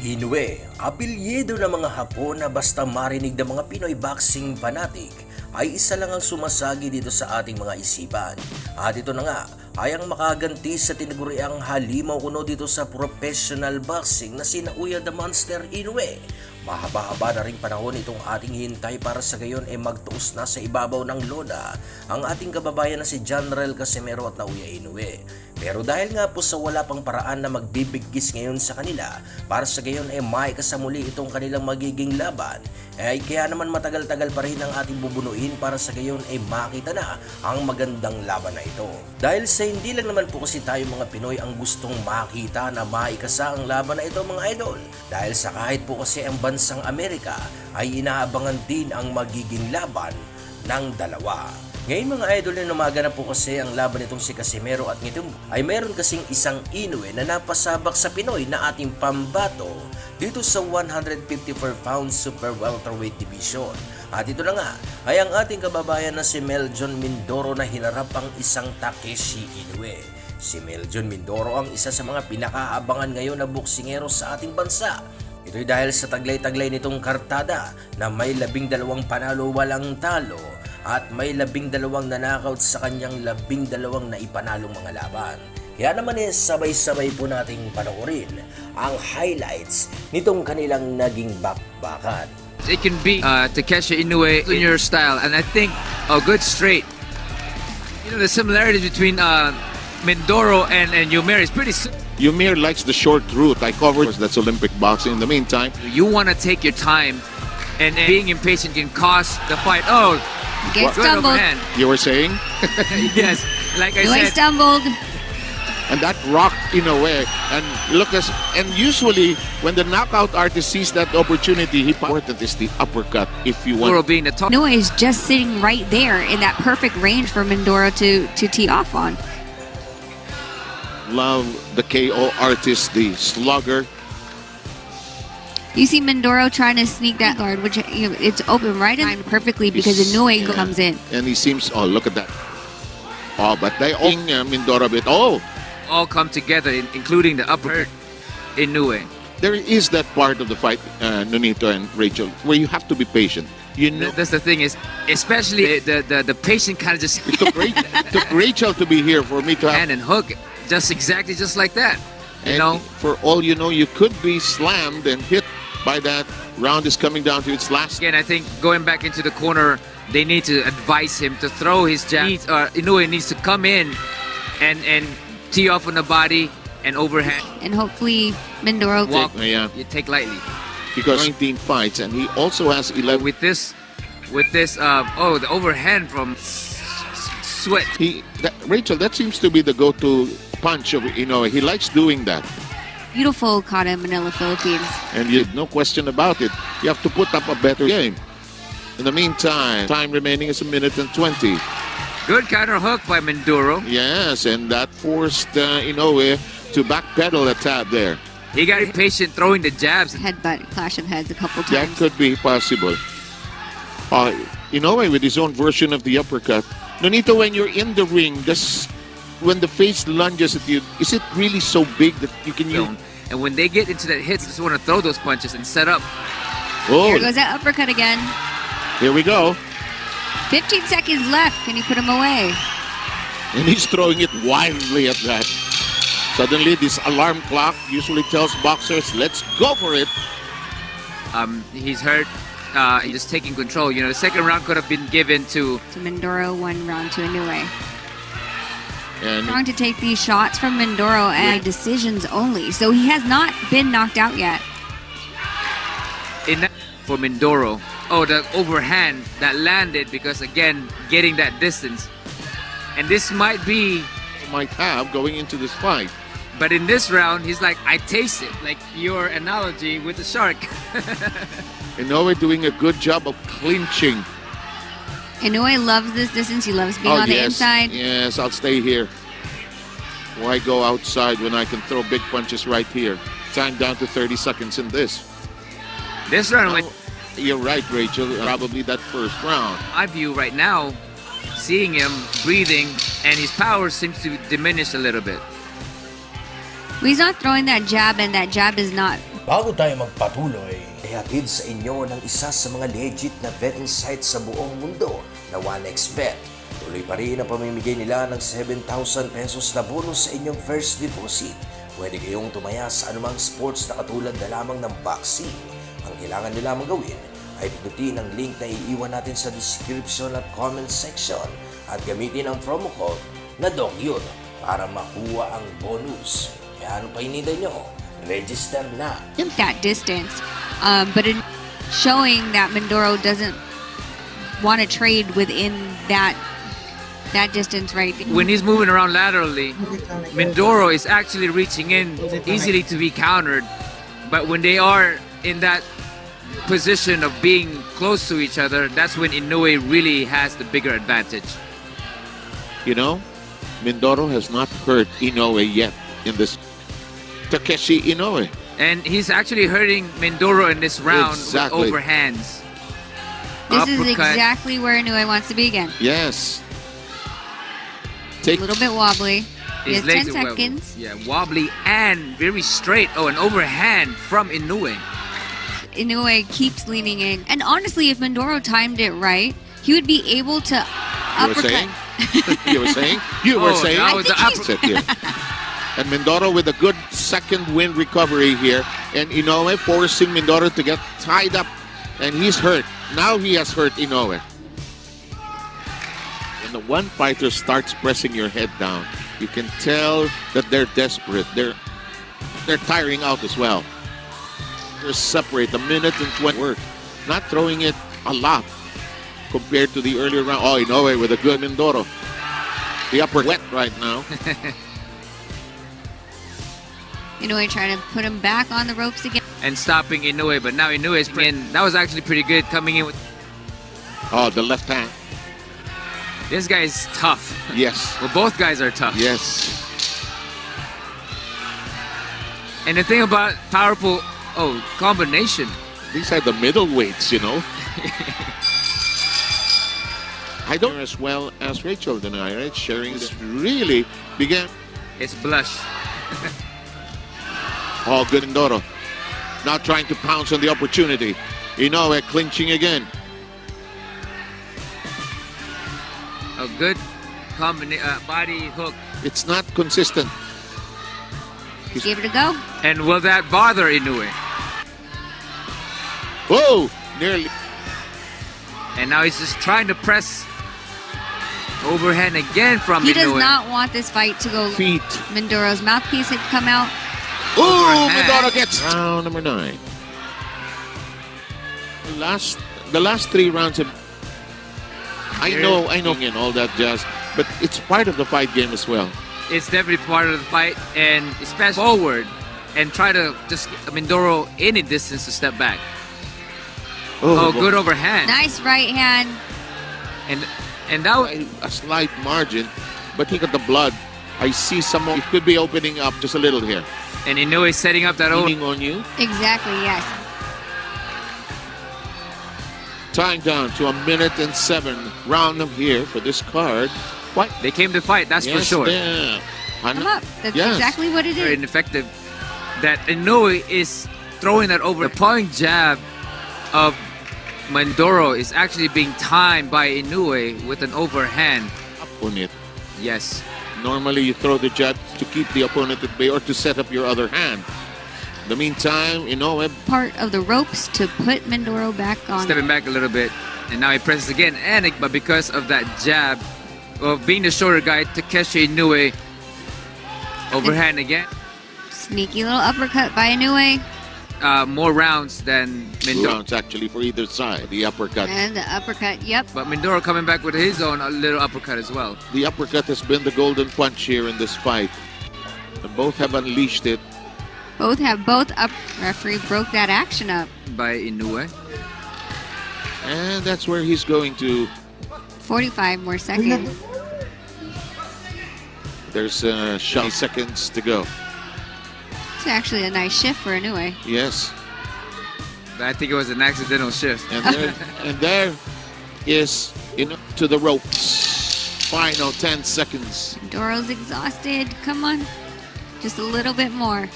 Inoue, apelyido ng mga Hapon na basta marinig ng mga Pinoy boxing fanatic ay isa lang ang sumasagi dito sa ating mga isipan. At ito na nga ay ang makaganti sa tinaguriang halimaw kuno dito sa professional boxing na sina Uya the Monster Inoue. Mahaba-haba na rin panahon itong ating hintay para sa gayon ay magtuos na sa ibabaw ng lona ang ating kababayan na si General Casimero at Nauya Inoue. Pero dahil nga po sa wala pang paraan na magbibigkis ngayon sa kanila para sa gayon ay maikasamuli itong kanilang magiging laban, ay kaya naman matagal-tagal pa rin ang ating bubunuin para sa gayon ay makita na ang magandang laban na ito. Dahil sa hindi lang naman po kasi tayo mga Pinoy ang gustong makita na maikasa ang laban na ito mga idol. Dahil sa kahit po kasi ang bansang Amerika ay inaabangan din ang magiging laban ng dalawa. Ngayon mga idol na umaga na po kasi ang laban nitong si Casimero at ngitong ay meron kasing isang Inoue na napasabak sa Pinoy na ating pambato dito sa 154 pounds super welterweight division. At ito na nga ay ang ating kababayan na si Meljon Mindoro na hinarap ang isang Takeshi Inoue. Si Meljon Mindoro ang isa sa mga pinakaabangan ngayon na boksingero sa ating bansa. Ito'y dahil sa taglay-taglay nitong kartada na may 12 panalo walang talo at may 12 nanakaut sa kanyang 12 na ipanalong mga laban. Kaya naman sabay-sabay po nating panoorin ang highlights nitong kanilang naging bakbakan. It can be Takeshi Inoue in your style, and I think a good straight. You know, the similarities between Mindoro and Yumir is pretty. Yumir likes the short route. I covered that's Olympic boxing. In the meantime, You want to take your time, and being impatient can cost the fight. Oh, Get good stumbled. overhand. you were saying, Yes, like I Inoue said. stumbled. and that rocked Inoue. And look, and usually when the knockout artist sees that opportunity, he important is the uppercut. If you Mindoro want, being the top. Inoue is just sitting right there in that perfect range for Mindoro to tee off on. love the KO artist, the slugger. You see Mindoro trying to sneak that guard, which it's open right in perfectly because Inoue comes in. And he seems, oh, look at that. Oh, but they all Mindoro a bit. Oh, All come together, including the upper Inoue. there is that part of the fight, Nonito and Rachel, where you have to be patient. You know, That's the thing is, especially the patient kind of just it took Rachel to be here for me to have. hand and hook, just exactly just like that. You And know, for all you know, you could be slammed and hit by that. Round is coming down to its last. again, I think going back into the corner, they need to advise him to throw his jab. Inoue needs to come in and tee off on the body and overhand. And hopefully Mindoro Walk, Yeah, you take lightly. because 19 fights, and he also has 11. With this, the overhand from Sweat. Rachel, that seems to be the go-to punch of Inoue. He likes doing that, beautiful Kata Manila, Philippines. and no question about it. You have to put up a better game. In the meantime, time remaining is 1 minute and 20. Good counter hook by Mindoro. Yes, and that forced Inoue to backpedal a tad there. He got impatient throwing the jabs. Headbutt, clash of heads a couple That times. could be possible. Inoue with his own version of the uppercut. Nonito, when you're in the ring, when the face lunges at you, is it really so big that you can use? Zone. And when they get into that hits, just want to throw those punches and set up. Oh, Here goes that uppercut again. here we go. 15 seconds left. Can you put him away? And he's throwing it wildly at that. Suddenly, this alarm clock usually tells boxers, let's go for it. He's hurt. He's just taking control. You know, the second round could have been given to To Mindoro, 1 round to Inoue. And Trying to take these shots from Mindoro and decisions only. So he has not been knocked out yet. in that for Mindoro. Oh, the overhand that landed because again getting that distance. And this might be, might have going into this fight. but in this round, he's like, I taste it, like your analogy with the shark. Inoue doing a good job of clinching. Inoue loves this distance. He loves being on the yes. inside. Yes, I'll stay here. Why go outside when I can throw big punches right here? Time down to 30 seconds in this. This round, No, like, you're right, Rachel. Probably that first round. I view right now, seeing him breathing and his power seems to diminish a little bit. He's not throwing that jab, and that jab is not Bago tayo magpatuloy, ihatid sa inyo ng isa sa mga legit na betting site sa buong mundo na 1xBet. Tuloy pa rin ang pamimigay nila ng 7,000 pesos na bonus sa inyong first deposit. Pwede kayong tumaya sa anumang sports na katulad na lamang ng boxing. Ang kailangan nyo lamang gawin ay pindutin ang link na iiwan natin sa description at comment section at gamitin ang promo code na DOGYUN para makuha ang bonus. Kaya ano pa hinintay nyo? Register na. That distance, but in showing that Mindoro doesn't want to trade within that distance right there. When he's moving around laterally, Mindoro is actually reaching in easily to be countered. But when they are in that position of being close to each other, that's when Inoue really has the bigger advantage. You know, Mindoro has not hurt Inoue yet in this. Takeshi Inoue. And he's actually hurting Mindoro in this round Exactly. with overhands. This is Uppercut. exactly where Inoue wants to be again. Yes. A little bit wobbly. He has 10 legs are seconds. wobbly and very straight. Oh, an overhand from Inoue. Inoue keeps leaning in. And honestly, if Mindoro timed it right, he would be able to You were uppercut. saying? You were saying? You were saying? That was the Sit here. And Mindoro with a good second wind recovery here. And Inoue forcing Mindoro to get tied up. And he's hurt. Now he has hurt Inoue. When the one fighter starts pressing your head down, you can tell that they're desperate. They're tiring out as well. They're separate a minute and 20 work. Not throwing it a lot compared to the earlier round. Oh, Inoue with a good Mindoro. The upper wet right now. Inoue trying to put him back on the ropes again. And stopping Inoue, but now Inoue is in. That was actually pretty good coming in with. Oh, the left hand. This guy is tough. Yes. Well, both guys are tough. Yes. And the thing about powerful, combination. These are the middleweights, you know. I don't as well as Rachel Denai, right? Sharing this really began. It's blush. Oh, good Mindoro. Now trying to pounce on the opportunity. Inoue clinching again. A good body hook. It's not consistent. Give it a go. And will that bother Inoue? Whoa! Nearly. And now he's just trying to press overhand again from He Inoue. does not want this fight to go. Feet. Mindoro's mouthpiece had come out. Ooh, Overhand. Mindoro gets round number 9. The last 3 rounds have. I know, and all that jazz, but it's part of the fight game as well. It's definitely part of the fight, and especially forward and try to just get Mindoro any distance to step back. Oh, good overhand. Nice right hand. And that was, A slight margin, but he got the blood. I see someone. It could be opening up just a little here. and Inoue setting up that Leaning on you. Exactly, yes. Tying down to 1:07 round of here for this card. What? they came to fight, that's for Yes, sure. yeah. Come up. That's Yes. exactly what it Very is. ineffective. That Inoue is throwing that over. The point jab of Mindoro is actually being timed by Inoue with an overhand. Up on it. Yes. Normally, you throw the jab to keep the opponent at bay or to set up your other hand. In the meantime, Inoue. Part of the ropes to put Mindoro back on. Stepping back a little bit. And now he presses again. But because of that jab, of being the shorter guy, Takeshi Inoue overhand again. Sneaky little uppercut by Inoue. More rounds than Mindoro. Rounds actually for either side. The uppercut. And the uppercut, yep. But Mindoro coming back with his own little uppercut as well. The uppercut has been the golden punch here in this fight. And both have unleashed it. Both up. Referee broke that action up. By Inoue. And that's where he's going to. 45 more seconds. There's shot seconds to go. It's actually a nice shift for Inoue. Yes. But I think it was an accidental shift. And there is to the ropes. Final 10 seconds. Mindoro's exhausted. Come on. Just a little bit more.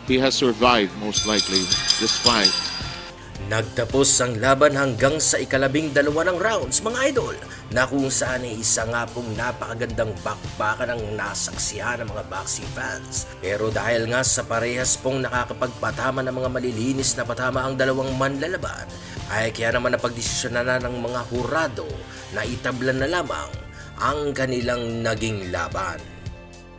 He has survived most likely this fight. Nagtapos ang laban hanggang sa ika-12 ng rounds, mga idol, na kung saan ay isa nga pong napakagandang bakbakan ang nasaksihan ng mga boxing fans. Pero dahil nga sa parehas pong nakakapagpatama ng mga malilinis na patama ang dalawang manlalaban, ay kaya naman napagdesisyonan na ng mga hurado na itablan na lamang ang kanilang naging laban.